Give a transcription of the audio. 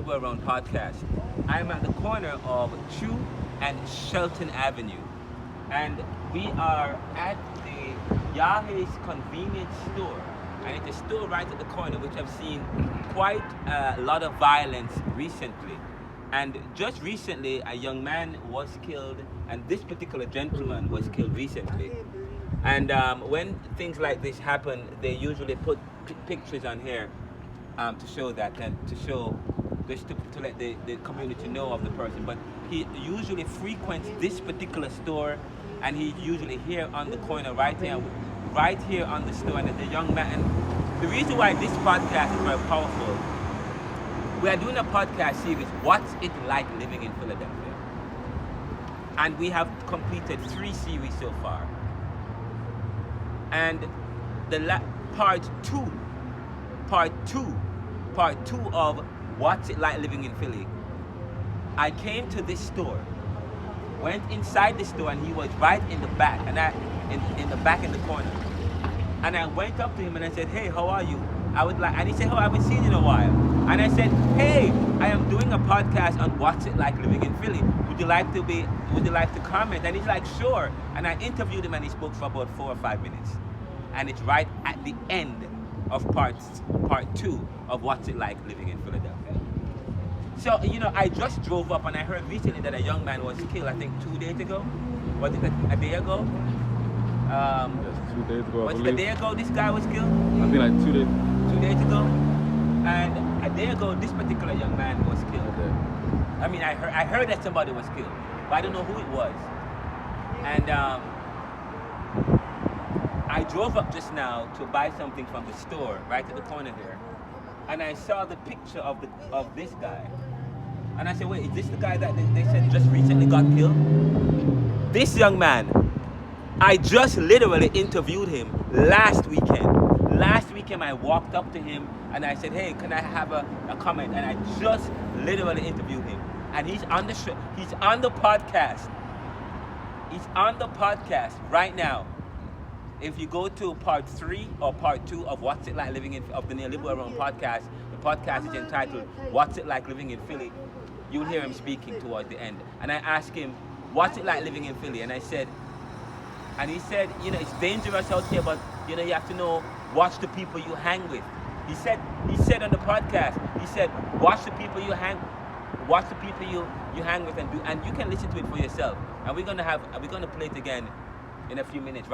Neoliberal podcast. I'm at the corner of Chew and Shelton Avenue, and we are at the Yahweh's convenience store, and it's a store right at the corner which I've seen quite a lot of violence recently. And just recently, a young man was killed, and this particular gentleman was killed recently. And when things like this happen, they usually put pictures on here to show that, and to show this to let the community know of the person. But he usually frequents this particular store, and he's usually here on the corner right here on the store. And there's a young man. And the reason why this podcast is very powerful, we are doing a podcast series, What's It Like Living in Philadelphia? And we have completed 3 series so far. And the part two of What's It Like Living in Philly, I came to this store, went inside the store, and he was right in the back, and in the back in the corner. And I went up to him and I said, "Hey, how are you?" And he said, "Oh, I haven't seen you in a while." And I said, "Hey, I am doing a podcast on what's it like living in Philly. Would you like to comment?" And he's like, "Sure." And I interviewed him, and he spoke for about 4 or 5 minutes. And it's right at the end of part 2 of What's It Like Living in Philadelphia. So, I just drove up, and I heard recently that a young man was killed, I think 2 days ago. Was it a day ago? Yes, 2 days ago, Was it a day ago this guy was killed? I think like 2 days. 2 days ago? And a day ago, this particular young man was killed. Okay. I mean, I heard that somebody was killed, but I don't know who it was. And I drove up just now to buy something from the store right at the corner here, and I saw the picture of this guy, and I said, "Wait, is this the guy that they said just recently got killed?" This young man, I just literally interviewed him last weekend. Last weekend, I walked up to him and I said, "Hey, can I have a comment?" And I just literally interviewed him, and he's on the show. He's on the podcast. He's on the podcast right now. If you go to part 3 or part 2 of What's It Like Living in of the Neoliberal podcast, the podcast is entitled What's It Like Living in Philly, you'll hear him speaking towards the end. And I asked him, "What's it like living in Philly?" And he said, "It's dangerous out here, but you have to watch the people you hang with." He said on the podcast, he said, watch the people you hang with, and you can listen to it for yourself. And we're gonna play it again in a few minutes.